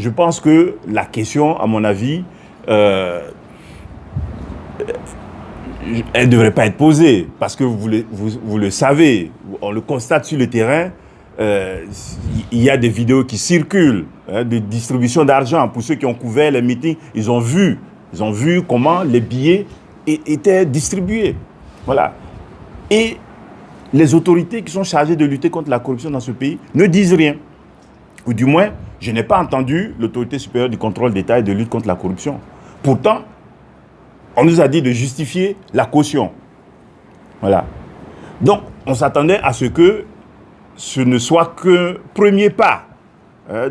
je pense que la question, à mon avis, elle ne devrait pas être posée, parce que vous le savez, on le constate sur le terrain, il y a des vidéos qui circulent de distribution d'argent. Pour ceux qui ont couvert les meetings, ils ont vu comment les billets étaient distribués. Voilà. Et les autorités qui sont chargées de lutter contre la corruption dans ce pays ne disent rien. Ou du moins, je n'ai pas entendu l'autorité supérieure du contrôle d'État et de lutte contre la corruption. Pourtant, on nous a dit de justifier la caution. Voilà. Donc, on s'attendait à ce que ce ne soit qu'un premier pas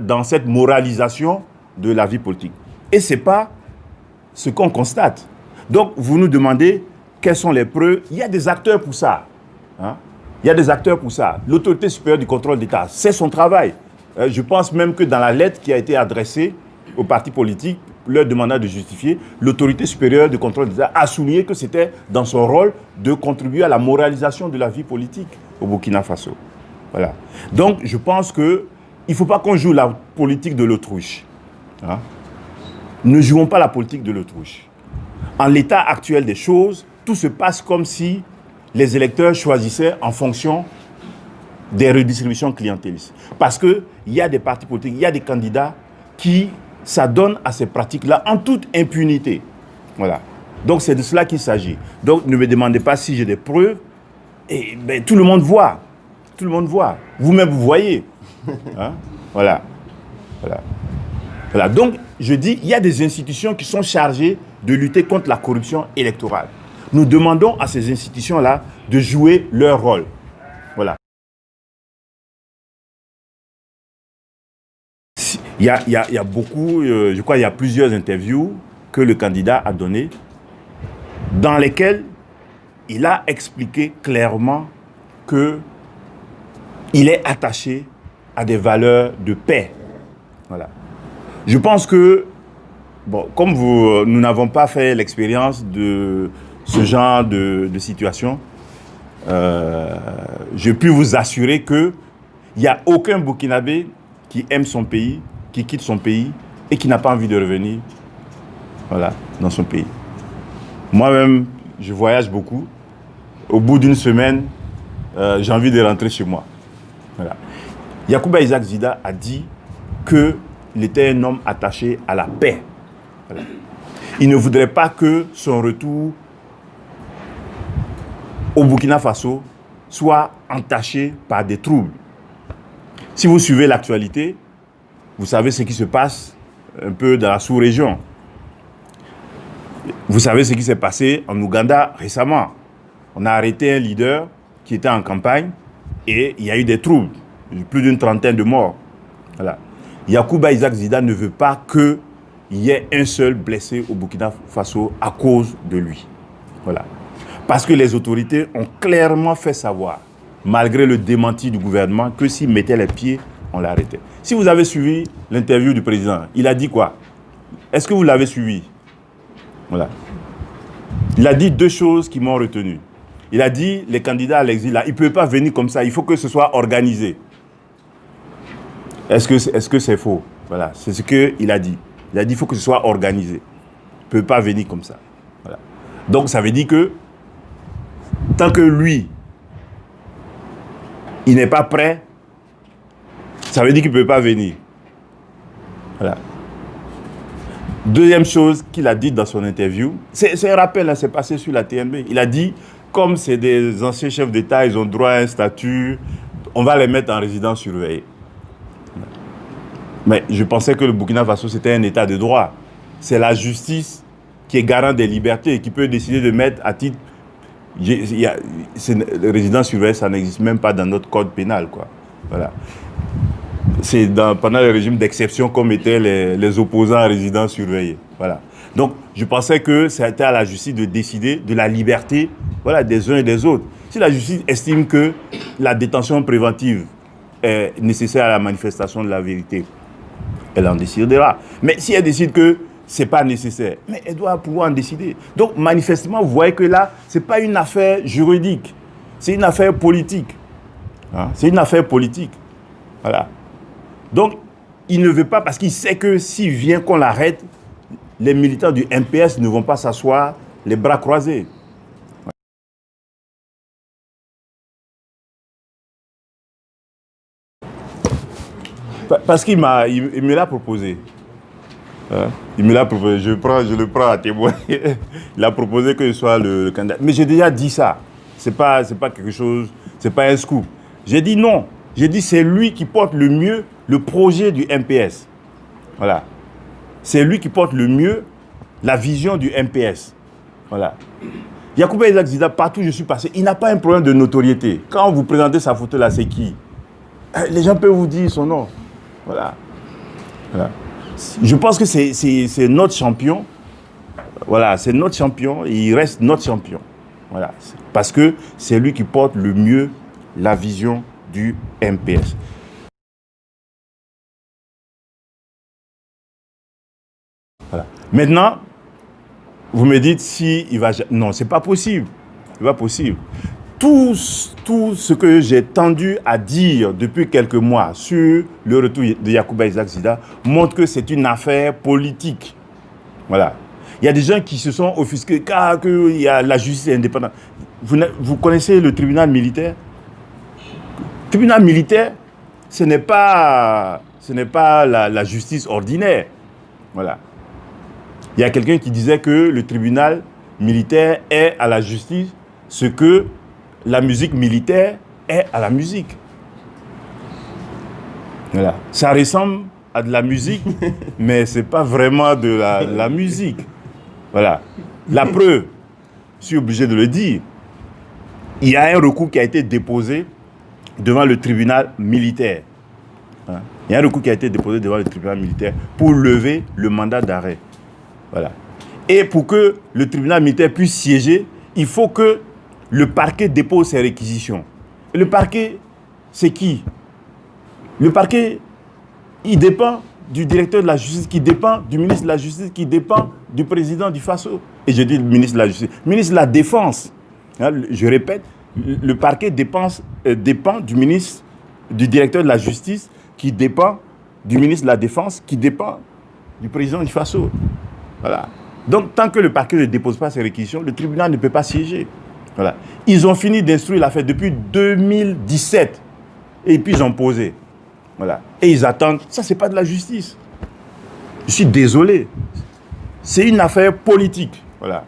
dans cette moralisation de la vie politique. Et ce n'est pas ce qu'on constate. Donc, vous nous demandez quelles sont les preuves. Il y a des acteurs pour ça. Hein? Il y a des acteurs pour ça. L'autorité supérieure du contrôle d'État, c'est son travail. Je pense même que dans la lettre qui a été adressée aux partis politiques, leur demandant de justifier, l'autorité supérieure du contrôle d'État a souligné que c'était dans son rôle de contribuer à la moralisation de la vie politique au Burkina Faso. Voilà. Donc, je pense qu'il ne faut pas qu'on joue la politique de l'autruche. Hein? Ne jouons pas la politique de l'autruche. En l'état actuel des choses, tout se passe comme si les électeurs choisissaient en fonction des redistributions clientélistes. Parce qu'il y a des partis politiques, il y a des candidats qui s'adonnent à ces pratiques-là en toute impunité. Voilà. Donc, c'est de cela qu'il s'agit. Donc, ne me demandez pas si j'ai des preuves. Et, ben, tout le monde voit. Tout le monde voit. Vous-même, vous voyez. Hein? Voilà. Voilà. Voilà. Donc, je dis, il y a des institutions qui sont chargées de lutter contre la corruption électorale. Nous demandons à ces institutions-là de jouer leur rôle. Voilà. Il y a beaucoup, je crois qu'il y a plusieurs interviews que le candidat a données dans lesquelles il a expliqué clairement qu'il est attaché à des valeurs de paix. Voilà. Je pense que, bon, comme nous n'avons pas fait l'expérience de ce genre de situation, je puis vous assurer qu'il n'y a aucun Burkinabé qui aime son pays, qui quitte son pays et qui n'a pas envie de revenir, voilà, dans son pays. Moi-même, je voyage beaucoup. Au bout d'une semaine, j'ai envie de rentrer chez moi. Voilà. Yacouba Isaac Zida a dit qu'il était un homme attaché à la paix. Voilà. Il ne voudrait pas que son retour au Burkina Faso soit entaché par des troubles. Si vous suivez l'actualité, vous savez ce qui se passe un peu dans la sous-région. Vous savez ce qui s'est passé en Ouganda récemment. On a arrêté un leader qui était en campagne et il y a eu des troubles, plus d'une trentaine de morts. Voilà. Yacouba Isaac Zida ne veut pas qu'il y ait un seul blessé au Burkina Faso à cause de lui. Voilà. Parce que les autorités ont clairement fait savoir, malgré le démenti du gouvernement, que s'il mettait les pieds, on l'arrêtait. Si vous avez suivi l'interview du président, il a dit quoi? Est-ce que vous l'avez suivi? Voilà. Il a dit deux choses qui m'ont retenu. Il a dit, les candidats à l'exil, là, ils ne peuvent pas venir comme ça, il faut que ce soit organisé. Est-ce que c'est faux? Voilà, c'est ce qu'il a dit. Il a dit, il faut que ce soit organisé. Il ne peut pas venir comme ça. Voilà. Donc, ça veut dire que, tant que lui, il n'est pas prêt, ça veut dire qu'il ne peut pas venir. Voilà. Deuxième chose qu'il a dit dans son interview, c'est un rappel, hein, c'est passé sur la TNB. Il a dit, comme c'est des anciens chefs d'État, ils ont droit à un statut, on va les mettre en résidence surveillée. Mais je pensais que le Burkina Faso, c'était un État de droit. C'est la justice qui est garant des libertés et qui peut décider de mettre à titre... résidence surveillée, ça n'existe même pas dans notre code pénal, quoi. Voilà. C'est pendant le régime d'exception comme étaient les opposants à résidence surveillée. Voilà. Donc, je pensais que c'était à la justice de décider de la liberté, voilà, des uns et des autres. Si la justice estime que la détention préventive est nécessaire à la manifestation de la vérité, elle en décidera. Mais si elle décide que ce n'est pas nécessaire, mais elle doit pouvoir en décider. Donc, manifestement, vous voyez que là, ce n'est pas une affaire juridique, c'est une affaire politique. Hein? C'est une affaire politique. Voilà. Donc, il ne veut pas parce qu'il sait que s'il vient qu'on l'arrête, les militants du MPS ne vont pas s'asseoir les bras croisés. Parce qu'il me l'a proposé. Hein? Il me l'a proposé. Je le prends à témoin. Il a proposé que je sois le candidat. Mais j'ai déjà dit ça. C'est pas quelque chose, c'est pas un scoop. J'ai dit non. J'ai dit c'est lui qui porte le mieux le projet du MPS. Voilà. C'est lui qui porte le mieux la vision du MPS. Voilà. Yacouba Isaac Zida, partout où je suis passé, il n'a pas un problème de notoriété. Quand vous présentez sa photo là, c'est qui? Les gens peuvent vous dire son nom. Voilà. Voilà. Je pense que c'est notre champion. Voilà, c'est notre champion et il reste notre champion. Voilà. Parce que c'est lui qui porte le mieux la vision du MPS. Voilà. Maintenant, vous me dites si il va... Non, c'est pas possible. C'est pas possible. Tout ce que j'ai tendu à dire depuis quelques mois sur le retour de Yacouba Isaac Zida montre que c'est une affaire politique. Voilà. Il y a des gens qui se sont offusqués car il y a la justice indépendante. Vous connaissez le tribunal militaire? Le tribunal militaire, ce n'est pas la justice ordinaire. Voilà. Il y a quelqu'un qui disait que le tribunal militaire est à la justice ce que la musique militaire est à la musique. Voilà. Ça ressemble à de la musique, mais ce n'est pas vraiment de la musique. Voilà. La preuve, je suis obligé de le dire, il y a un recours qui a été déposé devant le tribunal militaire. Hein? Il y a un recours qui a été déposé devant le tribunal militaire pour lever le mandat d'arrêt. Voilà. Et pour que le tribunal militaire puisse siéger, il faut que le parquet dépose ses réquisitions. Et le parquet, c'est qui? Le parquet, il dépend du directeur de la justice, qui dépend du ministre de la justice, qui dépend du président du FASO. Et je dis le ministre de la justice. Le ministre de la défense, hein, je répète, le parquet dépend du ministre, du directeur de la justice, qui dépend du ministre de la défense, qui dépend du président du FASO. Voilà. Donc, tant que le parquet ne dépose pas ses réquisitions, le tribunal ne peut pas siéger. Voilà. Ils ont fini d'instruire l'affaire depuis 2017. Et puis, ils ont posé. Voilà. Et ils attendent. Ça, ce n'est pas de la justice. Je suis désolé. C'est une affaire politique. Voilà.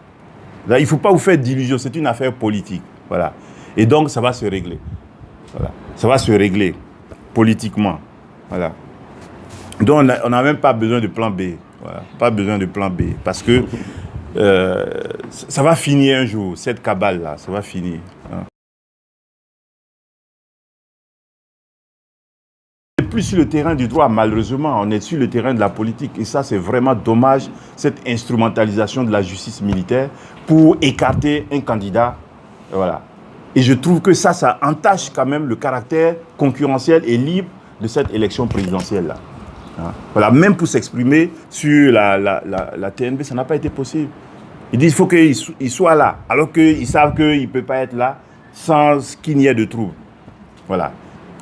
Là, il ne faut pas vous faire d'illusions. C'est une affaire politique. Voilà. Et donc, ça va se régler. Voilà. Ça va se régler politiquement. Voilà. Donc, on n'a même pas besoin de plan B. Voilà. Pas besoin de plan B. Parce que ça va finir un jour, cette cabale-là, ça va finir. Hein. Plus sur le terrain du droit, malheureusement, on est sur le terrain de la politique. Et ça, c'est vraiment dommage, cette instrumentalisation de la justice militaire pour écarter un candidat. Voilà. Et je trouve que ça entache quand même le caractère concurrentiel et libre de cette élection présidentielle-là. Hein. Voilà. Même pour s'exprimer sur la TNB, ça n'a pas été possible. Ils disent qu'il faut qu'il soit là, alors qu'ils savent qu'il ne peut pas être là sans qu'il n'y ait de trouble. Voilà.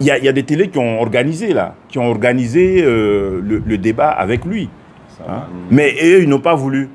Il y a des télés qui ont organisé, le débat avec lui. Hein. Mais eux, ils n'ont pas voulu.